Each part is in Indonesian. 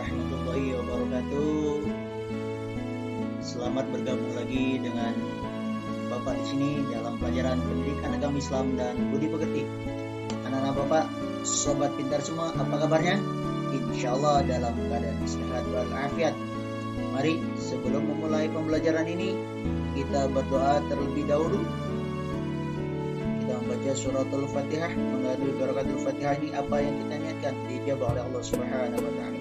warahmatullahi wabarakatuh. Selamat bergabung lagi dengan Bapak di sini dalam pelajaran pendidikan agama Islam dan budi pekerti. Anak-anak Bapak, sobat pintar semua, apa kabarnya? Insyaallah dalam keadaan sehat walafiat. Mari sebelum memulai pembelajaran ini kita berdoa terlebih dahulu. Kita membaca suratul Fatihah, mengadu barakatul Fatihah ini apa yang kita niatkan dijabah oleh Allah Subhanahu wa taala.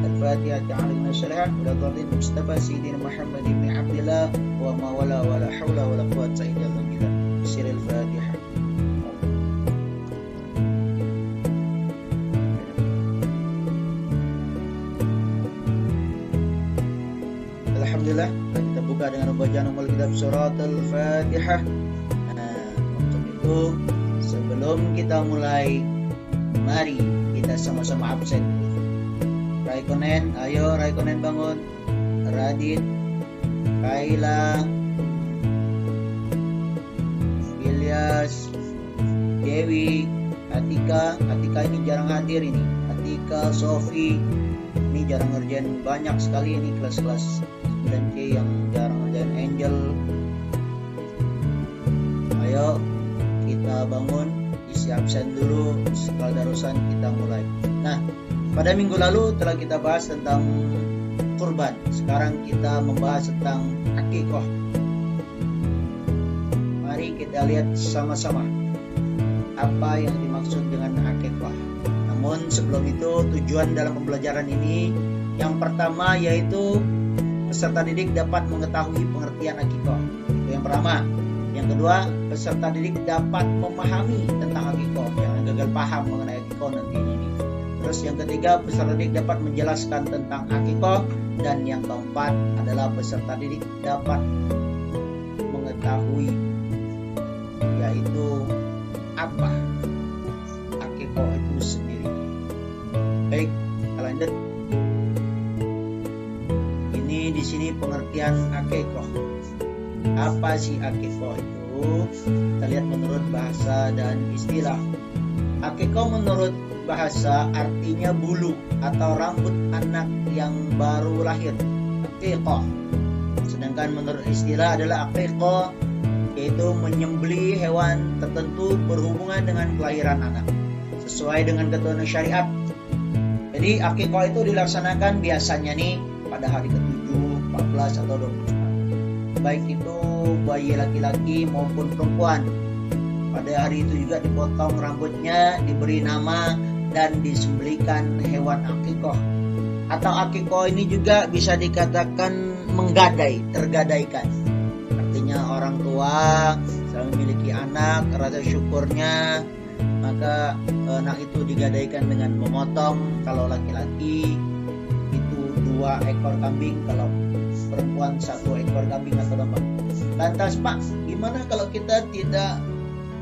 Al-Fatihah ta'alina syarah wa radin Mustafa Sayyidina Muhammad ibn Abdullah wa ma wala hawla wala quwwata illa billah. Siril Fatihah. Alhamdulillah, kita buka dengan bacaan umul kitab suratul Fatihah. Sebelum kita mulai, mari kita sama-sama absen. Raikonen, ayo Raikonen bangun. Radit, Kaila, Ilyas, Dewi, Atika ini jarang hadir ini. Atika, Sofi, ini jarang ngerjain, banyak sekali ini kelas-kelas 9C yang jarang ngerjain. Angel, ayo kita bangun, isi absen dulu, sekal darusan kita mulai. Nah, pada minggu lalu telah kita bahas tentang kurban. Sekarang kita membahas tentang akikah. Mari kita lihat sama-sama apa yang dimaksud dengan akikah. Namun sebelum itu, tujuan dalam pembelajaran ini yang pertama yaitu peserta didik dapat mengetahui pengertian akikah. Itu yang pertama. Yang kedua, peserta didik dapat memahami tentang akikah, jangan gagal paham mengenai akikah nantinya ini. Terus yang ketiga, peserta didik dapat menjelaskan tentang akikah. Dan yang keempat adalah peserta didik dapat mengetahui yaitu apa akikah itu sendiri. Baik, lanjut. Ini di sini pengertian akikah. Apa sih akikah itu? Kita lihat menurut bahasa dan istilah. Akikah menurut bahasa artinya bulu atau rambut anak yang baru lahir. Akikah. Sedangkan menurut istilah adalah akikah yaitu menyembelih hewan tertentu berhubungan dengan kelahiran anak sesuai dengan ketentuan syariat. Jadi akikah itu dilaksanakan biasanya nih pada hari ke-7, 14 atau 20. Baik itu bayi laki-laki maupun perempuan. Pada hari itu juga dipotong rambutnya, diberi nama dan disembelihkan hewan akikah. Atau akikah ini juga bisa dikatakan menggadai, tergadaikan. Artinya orang tua selalu memiliki anak, rasa syukurnya maka anak itu digadaikan dengan memotong. Kalau laki-laki itu 2 ekor kambing, kalau perempuan 1 ekor kambing atau domba. Lantas Pak, gimana kalau kita tidak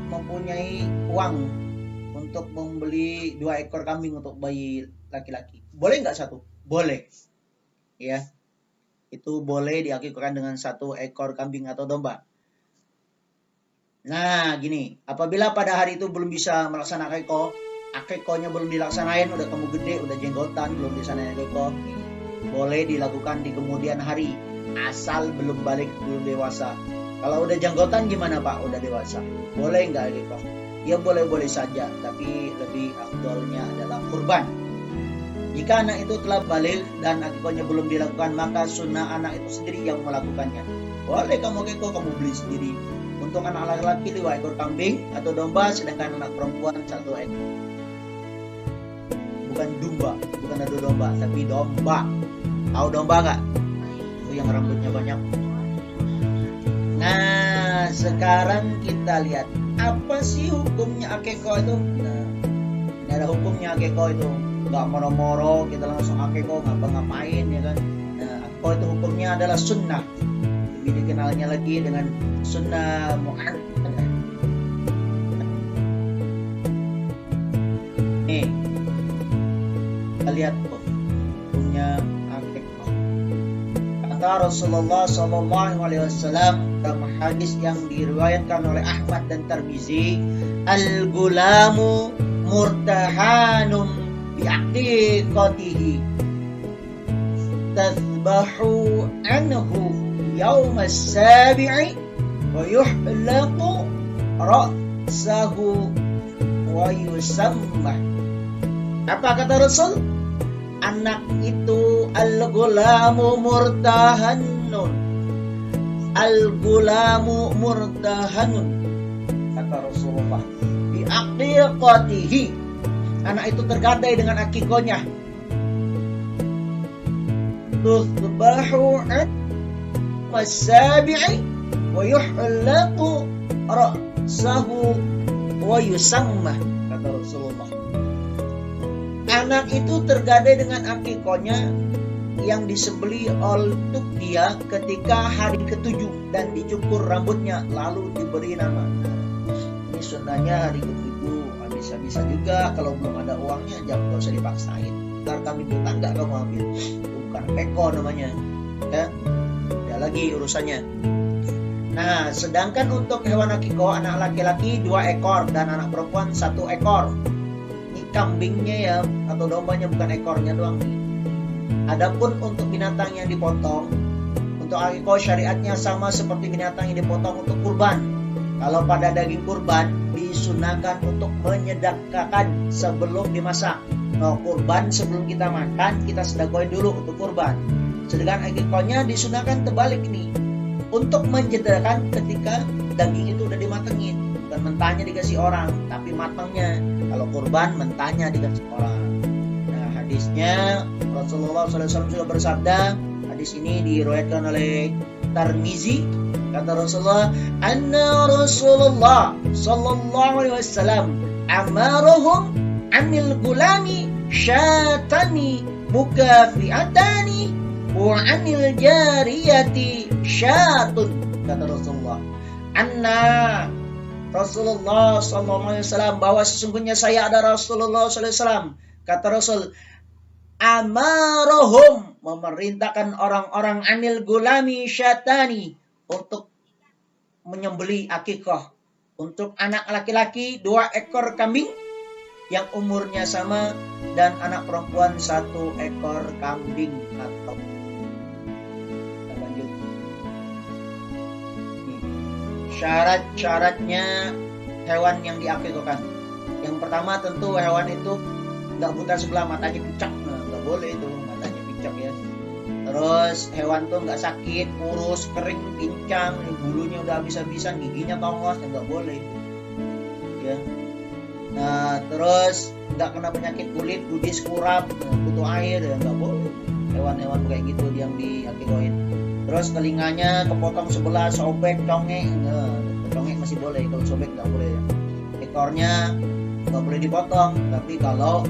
mempunyai uang untuk membeli 2 ekor kambing untuk bayi laki-laki? Boleh nggak 1? Boleh. Ya, itu boleh diakikahkan dengan 1 ekor kambing atau domba. Nah, gini, apabila pada hari itu belum bisa melaksanakan akikahnya belum dilaksanain, udah kamu gede, udah jenggotan, belum disanain akikah, boleh dilakukan di kemudian hari, asal belum balik, belum dewasa. Kalau udah janggotan gimana Pak? Udah dewasa. Boleh nggak akikah? Ya boleh-boleh saja, tapi lebih afdolnya adalah kurban. Jika anak itu telah balik dan akikahnya belum dilakukan, maka sunnah anak itu sendiri yang melakukannya. Boleh kamu akikah, kamu beli sendiri. Untuk anak laki-laki 2 ekor kambing atau domba, sedangkan anak perempuan 1 ekor. Bukan domba, bukan ada domba, tapi domba. Tahu domba nggak? Itu yang rambutnya banyak. Nah, sekarang kita lihat apa sih hukumnya akikah itu. Nah, ini ada hukumnya akikah itu. Nggak moro-moro kita langsung akikah, ngapa-ngapain ya kan. Nah, akikah itu hukumnya adalah sunnah. Lebih dikenalnya lagi dengan sunnah mu'akkadah. Nih, kita lihat hukumnya akikah. Kata Rasulullah SAW dalam hadis yang diriwayatkan oleh Ahmad dan Tirmizi, al-gulamu murtahanum bi'aqiqatihi tathbahu anhu yawm as-sabi'i wa yuhlaqu ra'sahu wa yusammah. Apa kata Rasul? Anak itu al-gulamu murtahanun. Al-gulamu murtahanun, kata Rasulullah. Bi aqiqatihi. Anak itu tergadai dengan akikohnya. Tuthbahu an wasabi'i wa yuhlaqu ra'sahu wa yusammah, kata Rasulullah. Anak itu tergadai dengan akikohnya yang disembeli untuk dia ketika hari ke-7 dan dicukur rambutnya lalu diberi nama. Ini sunnahnya hari ke-7. Bisa-bisa juga kalau belum ada uangnya jangan, gak usah dipaksain. Ntar kami tetangga kamu ambil, bukan peko namanya ya. Ada lagi urusannya. Nah, sedangkan untuk hewan akikoh, anak laki-laki 2 ekor dan anak perempuan 1 ekor. Ini kambingnya ya, atau dombanya, bukan ekornya doang. Adapun untuk binatang yang dipotong, untuk akikoh syariatnya sama seperti binatang yang dipotong untuk kurban. Kalau pada daging kurban disunahkan untuk menyedekahkan sebelum dimasak. Nah, kurban sebelum kita makan kita sedekahin dulu untuk kurban. Sedangkan akikohnya disunahkan terbalik nih, untuk menyedekahkan ketika daging itu udah dimatengin. Bukan mentahnya dikasih orang, tapi matangnya. Kalau kurban mentahnya dikasih orang. Nah, hadisnya Rasulullah SAW sudah bersabda. Hadis ini diriwayatkan oleh Tirmizi. Kata Rasulullah, anna Rasulullah sallallahu alaihi wasallam amarahum anil gulami syatani mukafiatani wa anil jariyati syatun. Kata Rasulullah, anna Rasulullah sallallahu alaihi wasallam, bahwa sesungguhnya saya ada Rasulullah sallallahu alaihi wasallam. Kata Rasul, amarahum, memerintahkan orang-orang anil gulami syatani, untuk menyembeli akikah untuk anak laki-laki 2 ekor kambing yang umurnya sama dan anak perempuan 1 ekor kambing. Atau kita lanjut. Syarat-syaratnya hewan yang diakikahkan. Yang pertama tentu hewan itu nggak buta sebelah, matanya pincang. Nah, nggak boleh itu matanya pincang ya. Terus hewan tuh nggak sakit, kurus, kering, pincang, bulunya udah habis-habisan, giginya tongos, nggak boleh ya. Nah, terus nggak kena penyakit kulit, kudis, kurap, butuh air, ya nggak boleh. Hewan-hewan kayak gitu yang diakikohin. Terus telinganya kepotong sebelah, sobek, congek, congek masih boleh, kalau sobek nggak boleh ya. Ekornya nggak boleh dipotong, tapi kalau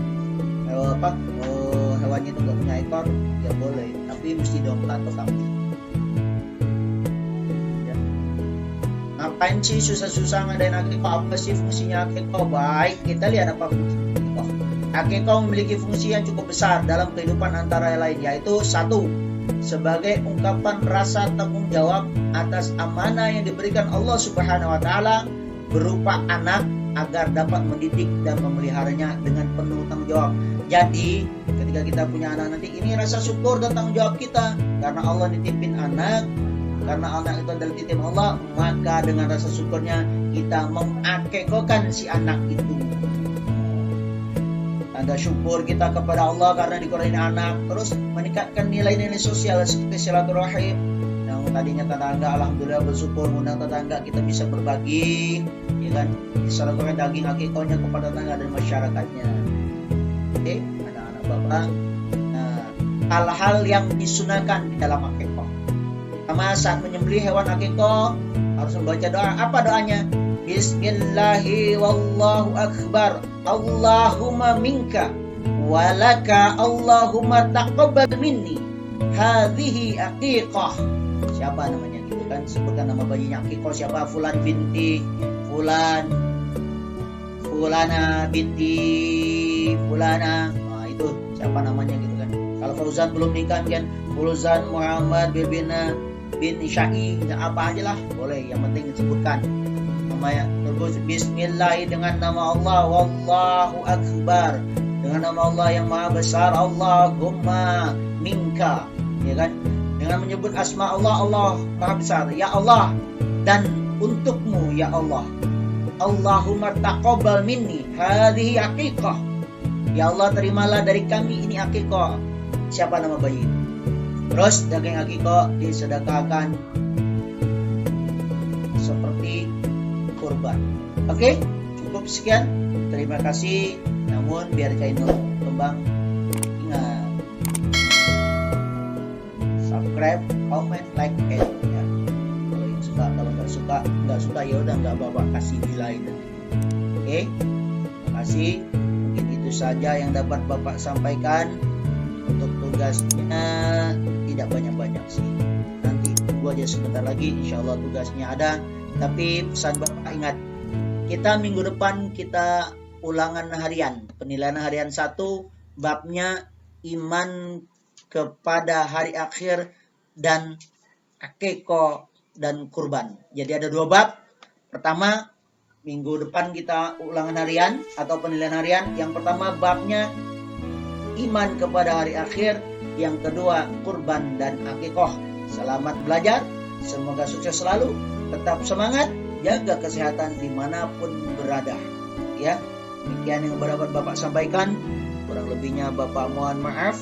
hewannya itu nggak punya ekor ya boleh, tapi mesti dongklat atau kambing ya. Ngapain sih susah-susah ngadain akikah? Apa sih fungsinya akikah? Baik, kita lihat apa fungsi akikah. Akikah memiliki fungsi yang cukup besar dalam kehidupan antara lain, yaitu 1, sebagai ungkapan rasa tanggung jawab atas amanah yang diberikan Allah Subhanahu wa taala berupa anak, agar dapat mendidik dan memeliharanya dengan penuh tanggung jawab. Jadi ketika kita punya anak nanti, ini rasa syukur dan tanggung jawab kita, karena Allah nitipin anak, karena anak itu adalah titip Allah, maka dengan rasa syukurnya kita mengakikahkan si anak itu. Tanda syukur kita kepada Allah karena dikurangin anak. Terus meningkatkan nilai-nilai sosial seperti silaturahim. Yang tadinya tetangga, alhamdulillah bersyukur undang tetangga, kita bisa berbagi, ya kan, disalurkan daging akikahnya kepada tetangga dan masyarakatnya. Oke, anak-anak bapak. Nah, hal-hal yang disunahkan di dalam akikah. Pertama, saat menyembelih hewan akikah harus membaca doa. Apa doanya? Bismillahi wallahu akbar, Allahumma minka walaka Allahumma taqabbal minni hadhihi aqiqah. Siapa namanya gitu kan, sebutkan nama bayinya akikah siapa, fulan binti fulan, fulana binti fulana. Nah, itu siapa namanya gitu kan. Kalau Fauzan belum nikah kan, Fauzan Muhammad bin Syai, apa aja lah boleh, yang penting disebutkan namanya. Terus bismillah dengan nama Allah, wallahu akbar dengan nama Allah yang maha besar, Allahumma minka ya kan? Dengan menyebut asma Allah, Allah Maha Besar, ya Allah, dan untukmu ya Allah. Allahumma taqabbal minni hadhihi aqiqah. Ya Allah, terimalah dari kami ini aqiqah. Siapa nama bayi itu? Terus daging aqiqah disedekahkan seperti kurban. Oke, cukup sekian. Terima kasih. Namun biar Channel kembang, ingat subscribe, comment, like, and ya. Kalau yang suka, kalau nggak suka ya udah nggak apa-apa, kasih nilai nanti. Oke, terima kasih. Mungkin itu saja yang dapat Bapak sampaikan. Untuk tugasnya tidak banyak-banyak sih. Nanti tunggu aja sebentar lagi, insya Allah tugasnya ada. Tapi pesan Bapak ingat, kita minggu depan kita ulangan harian, penilaian harian 1, babnya iman kepada hari akhir dan akikah dan kurban. Jadi ada 2 bab. Pertama, minggu depan kita ulangan harian atau penilaian harian. Yang pertama babnya iman kepada hari akhir, yang kedua kurban dan akikah. Selamat belajar, semoga sukses selalu, tetap semangat, jaga kesehatan dimanapun berada. Ya, demikian yang dapat Bapak sampaikan. Kurang lebihnya Bapak mohon maaf,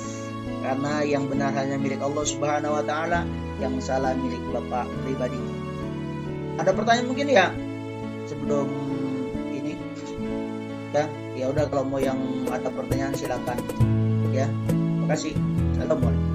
karena yang benar hanya milik Allah Subhanahu wa Ta'ala, yang salah milik Bapak pribadi. Ada pertanyaan mungkin ya sebelum ini? Ya udah, kalau mau yang ada pertanyaan silakan. Ya, terima kasih. Assalamualaikum.